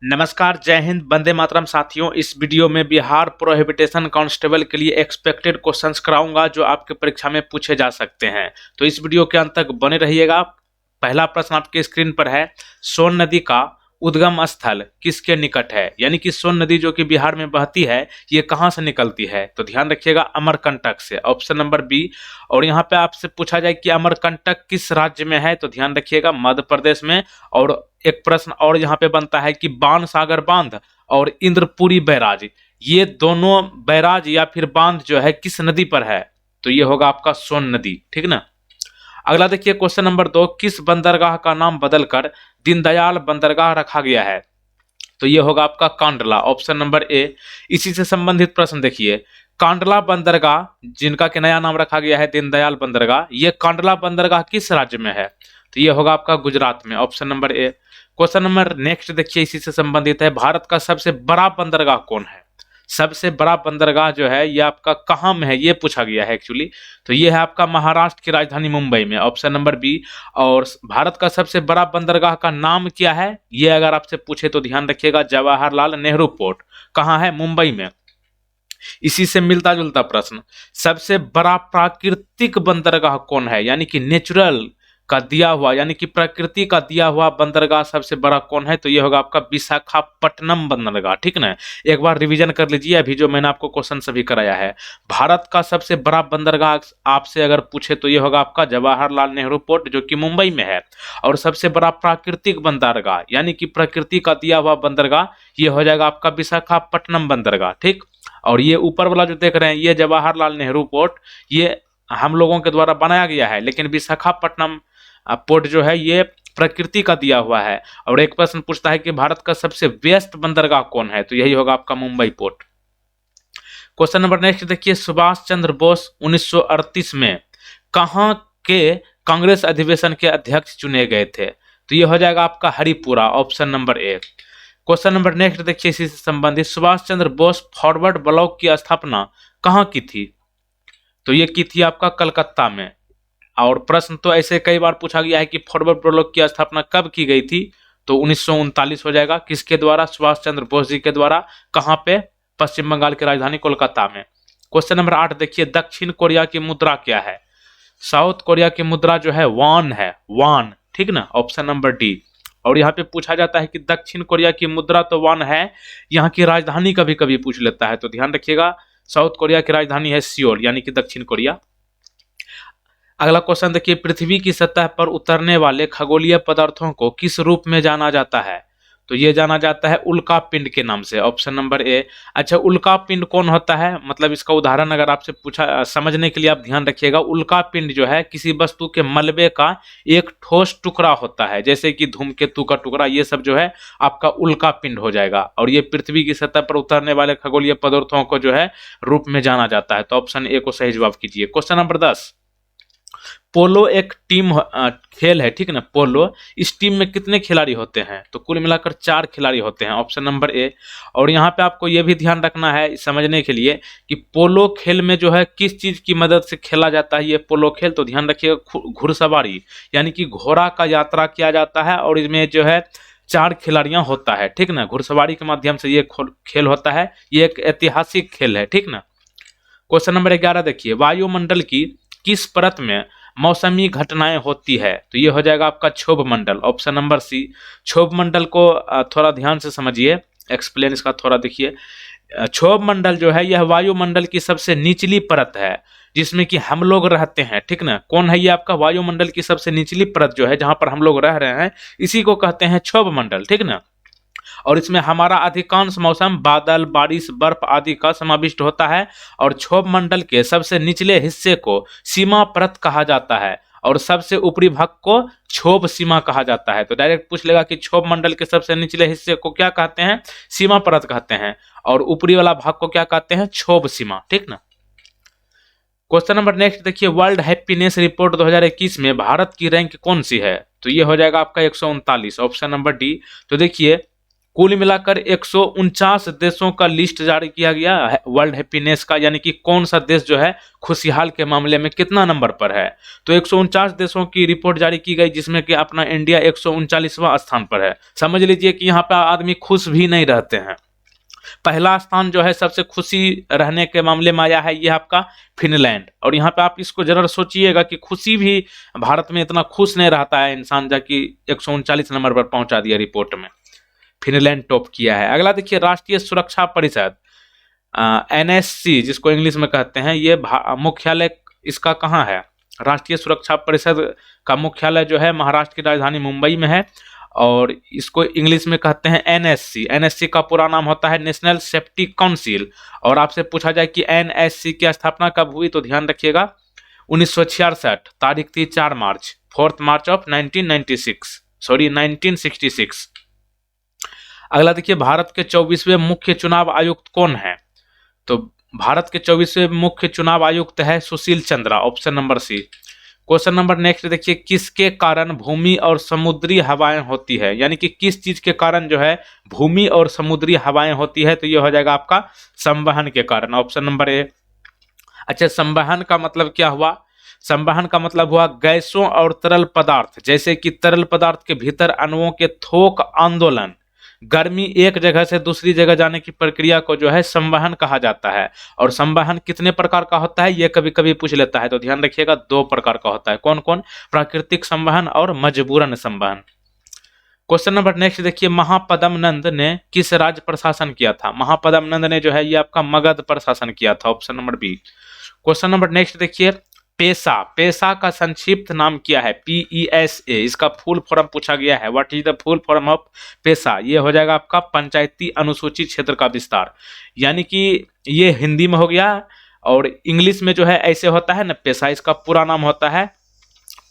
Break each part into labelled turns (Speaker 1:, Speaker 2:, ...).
Speaker 1: नमस्कार, जय हिंद, वंदे मातरम साथियों। इस वीडियो में बिहार प्रोहिबिटेशन कांस्टेबल के लिए एक्सपेक्टेड क्वेश्चंस कराऊंगा जो आपके परीक्षा में पूछे जा सकते हैं। तो इस वीडियो के अंत तक बने रहिएगा। पहला प्रश्न आपके स्क्रीन पर है, सोन नदी का उद्गम स्थल किसके निकट है? यानी कि सोन नदी जो कि बिहार में बहती है, ये कहाँ से निकलती है? तो ध्यान रखिएगा, अमरकंटक से, ऑप्शन नंबर बी। और यहाँ पे आपसे पूछा जाए कि अमरकंटक किस राज्य में है, तो ध्यान रखिएगा मध्य प्रदेश में। और एक प्रश्न और यहाँ पे बनता है कि बाण सागर बांध और इंद्रपुरी बैराज, ये दोनों बैराज या फिर बांध जो है किस नदी पर है? तो ये होगा आपका सोन नदी, ठीक ना। अगला देखिए क्वेश्चन नंबर 2, किस बंदरगाह का नाम बदलकर दीनदयाल बंदरगाह रखा गया है? तो ये होगा आपका कांडला, ऑप्शन नंबर ए। इसी से संबंधित प्रश्न देखिए, कांडला बंदरगाह जिनका के नया नाम रखा गया है दीनदयाल बंदरगाह, ये कांडला बंदरगाह किस राज्य में है? तो ये होगा आपका गुजरात में, option number A. Question number next देखिए, इसी से संबंधित है, भारत का सबसे बड़ा बंदरगाह कौन है? सबसे बड़ा बंदरगाह जो है ये आपका कहाँ में है, ये पूछा गया है एक्चुअली। तो ये है आपका महाराष्ट्र की राजधानी मुंबई में, ऑप्शन नंबर बी। और भारत का सबसे बड़ा बंदरगाह का नाम क्या है, ये अगर आपसे पूछे तो ध्यान रखिएगा, जवाहरलाल नेहरू पोर्ट। कहाँ है? मुंबई में। इसी से मिलता जुलता प्रश्न, सबसे बड़ा प्राकृतिक बंदरगाह कौन है? यानी कि नेचुरल का दिया हुआ, यानी कि प्रकृति का दिया हुआ बंदरगाह सबसे बड़ा कौन है? तो ये होगा आपका विशाखापट्टनम बंदरगाह, ठीक ना। एक बार रिवीजन कर लीजिए अभी जो मैंने आपको क्वेश्चन सभी कराया है। भारत का सबसे बड़ा बंदरगाह आपसे अगर पूछे तो ये होगा आपका जवाहरलाल नेहरू पोर्ट जो कि मुंबई में है। और सबसे बड़ा प्राकृतिक बंदरगाह यानी कि प्रकृति का दिया हुआ बंदरगाह, ये हो जाएगा आपका विशाखापट्टनम बंदरगाह, ठीक। और ये ऊपर वाला जो देख रहे हैं ये जवाहरलाल नेहरू पोर्ट, ये हम लोगों के द्वारा बनाया गया है, लेकिन विशाखापट्टनम पोर्ट जो है ये प्रकृति का दिया हुआ है। और एक प्रश्न पूछता है कि भारत का सबसे व्यस्त बंदरगाह कौन है? तो यही होगा आपका Mumbai port. Question number next देखिए, सुभाष चंद्र बोस 1938 में कहां के कांग्रेस अधिवेशन के अध्यक्ष चुने गए थे? तो ये हो जाएगा आपका Haripura, option number A. Question number next देखिए, इसी से संबंधित, सुभाष चंद्र बोस फॉरवर्ड ब्लॉक की स्थापना कहां की थी? तो ये की थी आपका कलकत्ता में। और प्रश्न तो ऐसे कई बार पूछा गया है कि फॉरवर्ड ब्लॉक की स्थापना कब की गई थी? तो 1939 हो जाएगा। किसके द्वारा? सुभाष चंद्र बोस जी के द्वारा। कहां पे? पश्चिम बंगाल की राजधानी कोलकाता में। क्वेश्चन नंबर 8 देखिए, दक्षिण कोरिया की मुद्रा क्या है? साउथ कोरिया की मुद्रा जो है वान है, वान, ठीक ना, ऑप्शन नंबर डी। और यहाँ पे पूछा जाता है कि दक्षिण कोरिया की मुद्रा तो वान है, यहाँ की राजधानी कभी कभी पूछ लेता है, तो ध्यान रखिएगा साउथ कोरिया की राजधानी है सियोल, यानी कि दक्षिण कोरिया। अगला क्वेश्चन देखिए, पृथ्वी की सतह पर उतरने वाले खगोलीय पदार्थों को किस रूप में जाना जाता है? तो ये जाना जाता है उल्का पिंड के नाम से, ऑप्शन नंबर ए। अच्छा, उल्का पिंड कौन होता है? मतलब इसका उदाहरण अगर आपसे पूछा, समझने के लिए आप ध्यान रखिएगा, उल्का पिंड जो है किसी वस्तु के मलबे का एक ठोस टुकड़ा होता है, जैसे कि धूमकेतु का टुकड़ा, ये सब जो है आपका उल्का पिंड हो जाएगा। और ये पृथ्वी की सतह पर उतरने वाले खगोलीय पदार्थों को जो है रूप में जाना जाता है। तो ऑप्शन ए को सही जवाब कीजिए। क्वेश्चन नंबर 10, पोलो एक टीम खेल है, ठीक ना, पोलो। इस टीम में कितने खिलाड़ी होते हैं? तो कुल मिलाकर 4 खिलाड़ी होते हैं, ऑप्शन नंबर ए। और यहाँ पे आपको यह भी ध्यान रखना है समझने के लिए कि पोलो खेल में जो है किस चीज की मदद से खेला जाता है ये पोलो खेल? तो ध्यान रखिएगा, घुड़सवारी, यानी कि घोड़ा का यात्रा किया जाता है और इसमें जो है 4 खिलाड़ियां होता है, ठीक ना। घुड़सवारी के माध्यम से ये खेल होता है, ये एक ऐतिहासिक खेल है, ठीक ना। क्वेश्चन नंबर 11 देखिए, वायुमंडल की किस परत में मौसमी घटनाएं होती है? तो ये हो जाएगा आपका क्षोभ मंडल, ऑप्शन नंबर सी। क्षोभ मंडल को थोड़ा ध्यान से समझिए, एक्सप्लेन इसका थोड़ा देखिए। क्षोभ मंडल जो है यह वायुमंडल की सबसे निचली परत है जिसमें कि हम लोग रहते हैं, ठीक ना। कौन है ये आपका? वायुमंडल की सबसे निचली परत जो है जहां पर हम लोग रह रहे हैं, इसी को कहते हैं क्षोभ मंडल, ठीक ना। और इसमें हमारा अधिकांश मौसम बादल, बारिश, बर्फ आदि का समाविष्ट होता है। और क्षोभ मंडल के सबसे निचले हिस्से को सीमा परत कहा जाता है और सबसे ऊपरी भाग को क्षोभ सीमा कहा जाता है। तो डायरेक्ट पूछ लेगा कि क्षोभ मंडल के सबसे निचले हिस्से को क्या कहते हैं? सीमा परत कहते हैं। और ऊपरी वाला भाग को क्या कहते हैं? क्षोभ सीमा, ठीक ना। क्वेश्चन नंबर नेक्स्ट देखिए, वर्ल्ड हैप्पीनेस रिपोर्ट 2021 में भारत की रैंक कौन सी है? तो ये हो जाएगा आपका 139, ऑप्शन नंबर डी। तो देखिए कुल मिलाकर 149 देशों का लिस्ट जारी किया गया है वर्ल्ड हैप्पीनेस का, यानी कि कौन सा देश जो है खुशहाल के मामले में कितना नंबर पर है। तो 149 देशों की रिपोर्ट जारी की गई, जिसमें कि अपना इंडिया 139वां स्थान पर है। समझ लीजिए कि यहाँ पे आदमी खुश भी नहीं रहते हैं। पहला स्थान जो है सबसे खुशी रहने के मामले में आया है ये आपका फिनलैंड। और यहाँ पे आप इसको जरूर सोचिएगा कि खुशी भी भारत में इतना खुश नहीं रहता है इंसान, जाकि 139 नंबर पर पहुंचा दिया रिपोर्ट में। फिनलैंड टॉप किया है। अगला देखिए, राष्ट्रीय सुरक्षा परिषद एनएससी जिसको इंग्लिश में कहते हैं, ये मुख्यालय इसका कहाँ है। राष्ट्रीय सुरक्षा परिषद का मुख्यालय जो है महाराष्ट्र की राजधानी मुंबई में है, और इसको इंग्लिश में कहते हैं एनएससी। एनएससी का पूरा नाम होता है नेशनल सेफ्टी काउंसिल। और आपसे पूछा जाए कि एनएससी की स्थापना कब हुई, तो ध्यान रखिएगा 1966, तारीख थी 4 मार्च, 4 मार्च ऑफ 1966। अगला देखिए, भारत के 24वें मुख्य चुनाव आयुक्त कौन है। तो भारत के 24वें मुख्य चुनाव आयुक्त है Sushil Chandra, option number C. Question number next देखिए, किसके कारण भूमि और समुद्री हवाएं होती है, यानी कि किस चीज के कारण जो है भूमि और समुद्री हवाएं होती है, तो ये हो जाएगा आपका संवहन के कारण, ऑप्शन नंबर ए। अच्छा, संवहन का मतलब क्या हुआ। संवहन का मतलब हुआ गैसों और तरल पदार्थ, जैसे कि तरल पदार्थ के भीतर अणुओं के थोक आंदोलन, गर्मी एक जगह से दूसरी जगह जाने की प्रक्रिया को जो है संवहन कहा जाता है। और संवहन कितने प्रकार का होता है ये कभी कभी पूछ लेता है, तो ध्यान रखिएगा 2 प्रकार का होता है। कौन कौन, प्राकृतिक संवहन और मजबूरन संवहन। क्वेश्चन नंबर नेक्स्ट देखिए, महापद्म नंद ने किस राज्य पर शासन किया था। महापद्म नंद ने जो है ये आपका मगध पर शासन किया था, option number B. Question number next देखिए, पेसा, पेसा का संक्षिप्त नाम क्या है, PESA, इसका फुल फॉर्म पूछा गया है। What is the full form of PESA, ये हो जाएगा आपका पंचायती अनुसूचित क्षेत्र का विस्तार, यानी कि ये हिंदी में हो गया, और इंग्लिश में जो है ऐसे होता है ना पेसा, इसका पूरा नाम होता है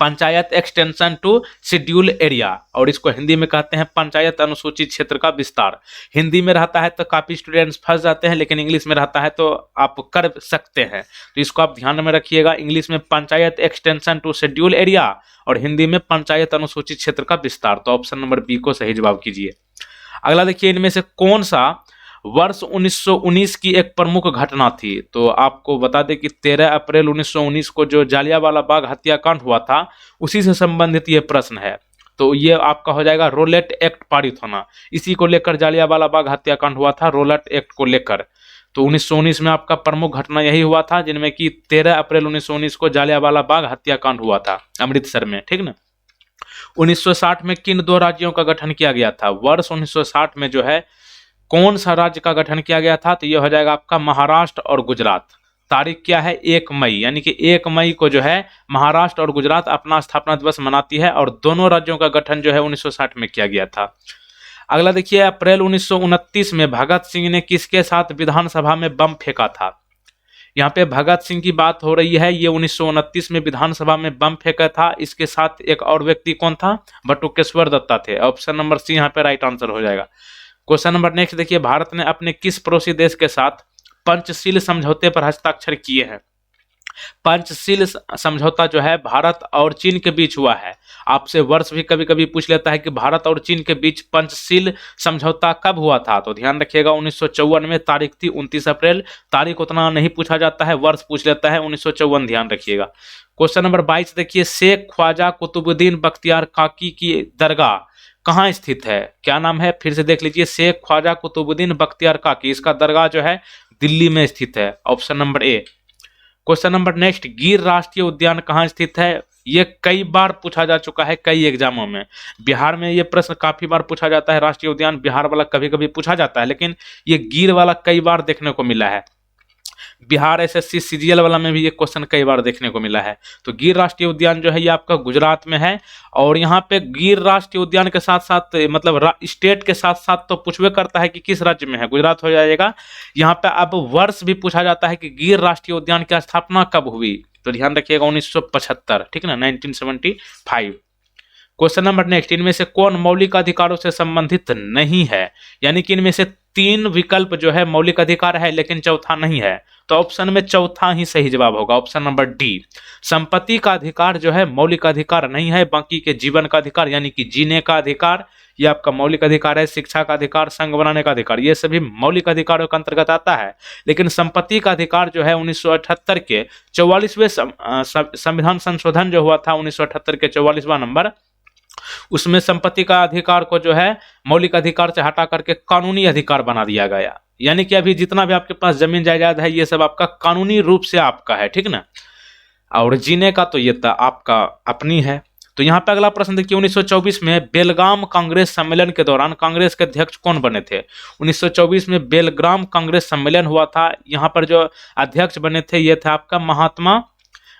Speaker 1: panchayat extension to schedule area, और इसको हिंदी में कहते हैं पंचायत अनुसूचित क्षेत्र का विस्तार। हिंदी में रहता है तो काफी स्टूडेंट्स फंस जाते हैं, लेकिन इंग्लिश में रहता है तो आप कर सकते हैं, तो इसको आप ध्यान में रखिएगा। इंग्लिश में panchayat extension to schedule area और हिंदी में पंचायत अनुसूचित क्षेत्र का विस्तार, तो ऑप्शन नंबर बी को सही जवाब कीजिए। अगला देखिए, इनमें से कौन सा वर्ष 1919 की एक प्रमुख घटना थी। तो आपको बता दें कि 13 अप्रैल 1919 को जो जालियांवाला बाग हत्याकांड हुआ था उसी से संबंधित ये प्रश्न है। तो ये आपका हो जाएगा रोलेट एक्ट पारित होना, इसी को लेकर जालियांवाला बाग हत्याकांड हुआ था, रोलेट एक्ट को लेकर। तो 1919 में आपका प्रमुख घटना यही हुआ था, जिनमें कि 13 अप्रैल 1919 को जालियांवाला बाग हत्याकांड हुआ था अमृतसर में, ठीक ना। 1960 में किन 2 राज्यों का गठन किया गया था। वर्ष 1960 में जो है कौन सा राज्य का गठन किया गया था, तो ये हो जाएगा आपका महाराष्ट्र और गुजरात। तारीख क्या है, 1 मई, यानी कि 1 मई को जो है महाराष्ट्र और गुजरात अपना स्थापना दिवस मनाती है, और दोनों राज्यों का गठन जो है 1960 में किया गया था। अगला देखिए, अप्रैल 1929 में भगत सिंह ने किसके साथ विधानसभा में बम फेंका था। यहाँ पे भगत सिंह की बात हो रही है, ये 1929 में विधानसभा में बम फेंका था। इसके साथ एक और व्यक्ति कौन था, बटुकेश्वर दत्ता थे, ऑप्शन नंबर सी यहाँ पे राइट आंसर हो जाएगा। क्वेश्चन नंबर नेक्स्ट देखिए, भारत ने अपने किस पड़ोसी देश के साथ पंचशील समझौते पर हस्ताक्षर किए हैं। पंचशील समझौता जो है भारत और चीन के बीच हुआ है। आपसे वर्ष भी कभी कभी पूछ लेता है कि भारत और चीन के बीच पंचशील समझौता कब हुआ था, तो ध्यान रखिएगा 1954 में, तारीख थी 29 अप्रैल। तारीख उतना नहीं पूछा जाता है, वर्ष पूछ लेता है 1954, ध्यान रखिएगा। क्वेश्चन नंबर 22 देखिए, शेख ख्वाजा कुतुबुद्दीन बख्तियार काकी की दरगाह कहाँ स्थित है, क्या नाम है, फिर से देख लीजिए, शेख ख्वाजा कुतुबुद्दीन बख्तियार काकी, इसका दरगाह जो है दिल्ली में स्थित है, option number A. Question number next, गिर राष्ट्रीय उद्यान कहाँ स्थित है। ये कई बार पूछा जा चुका है कई एग्जामों में। बिहार में ये प्रश्न काफी बार पूछा जाता है, राष्ट्रीय उद्यान बिहार वाला कभी कभी पूछा जाता है, लेकिन ये गिर वाला कई बार देखने को मिला है। बिहार SSC CGL वाला में भी ये क्वेश्चन कई बार देखने को मिला है। तो गिर राष्ट्रीय उद्यान जो है ये आपका गुजरात में है, और यहाँ पे गिर राष्ट्रीय उद्यान के साथ साथ मतलब स्टेट के साथ साथ तो पूछवे करता है कि किस राज्य में है, गुजरात हो जाएगा। यहाँ पे अब वर्ष भी पूछा जाता है कि गिर राष्ट्रीय उद्यान की स्थापना कब हुई, तो ध्यान रखिएगा 1975, ठीक ना, 1975। क्वेश्चन नंबर नेक्स्ट, इनमें से कौन मौलिक अधिकारों से संबंधित नहीं है, यानी कि इनमें से 3 विकल्प जो है मौलिक अधिकार है लेकिन चौथा नहीं है, तो ऑप्शन में चौथा ही सही जवाब होगा, ऑप्शन नंबर डी। संपत्ति का अधिकार जो है मौलिक अधिकार नहीं है, बाकी के जीवन का अधिकार यानी कि जीने का अधिकार, ये आपका मौलिक अधिकार है। शिक्षा का अधिकार, संघ बनाने का अधिकार, ये सभी मौलिक अधिकारों के अंतर्गत आता है। लेकिन संपत्ति का अधिकार जो है 1978 के 44वें संविधान संशोधन जो हुआ था 1978 के 44वां नंबर, उसमें संपत्ति का अधिकार को जो है मौलिक अधिकार से हटा करके कानूनी अधिकार बना दिया गया। यानी कि अभी जितना भी आपके पास जमीन जायदाद है ये सब आपका कानूनी रूप से आपका है, ठीक ना। और जीने का तो ये आपका अपनी है। तो यहाँ पे अगला प्रश्न देखिए, 1924 में बेलगाम कांग्रेस सम्मेलन के दौरान कांग्रेस के अध्यक्ष कौन बने थे? 1924 में बेलगाम कांग्रेस सम्मेलन हुआ था, यहाँ पर जो अध्यक्ष बने थे ये थे आपका महात्मा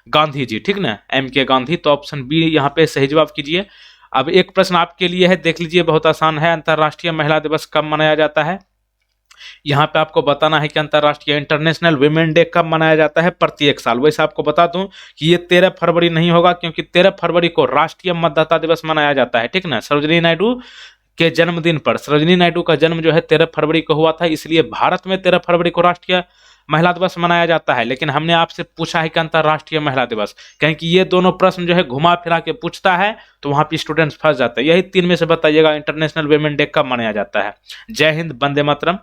Speaker 1: गांधी जी, ठीक ना, MK गांधी। तो ऑप्शन बी यहाँ पे सही जवाब कीजिए। अब एक प्रश्न आपके लिए है, देख लीजिए, बहुत आसान है। अंतर्राष्ट्रीय महिला दिवस कब मनाया जाता है? यहाँ पे आपको बताना है कि अंतर्राष्ट्रीय इंटरनेशनल वुमेन डे कब मनाया जाता है प्रत्येक साल। वैसे आपको बता दूं कि ये 13 फरवरी नहीं होगा, क्योंकि 13 फरवरी को राष्ट्रीय मतदाता दिवस मनाया जाता है, ठीक ना, सरोजिनी नायडू के जन्मदिन पर। सरोजिनी नायडू का जन्म जो है 13 फरवरी को हुआ था, इसलिए भारत में 13 फरवरी को राष्ट्रीय महिला दिवस मनाया जाता है। लेकिन हमने आपसे पूछा है कि अंतर्राष्ट्रीय महिला दिवस, क्योंकि ये दोनों प्रश्न जो है घुमा फिरा के पूछता है, तो वहां पे स्टूडेंट्स फंस जाते हैं। यही 3 में से बताइएगा इंटरनेशनल वुमेन डे कब मनाया जाता है। जय हिंद, वंदे मातरम।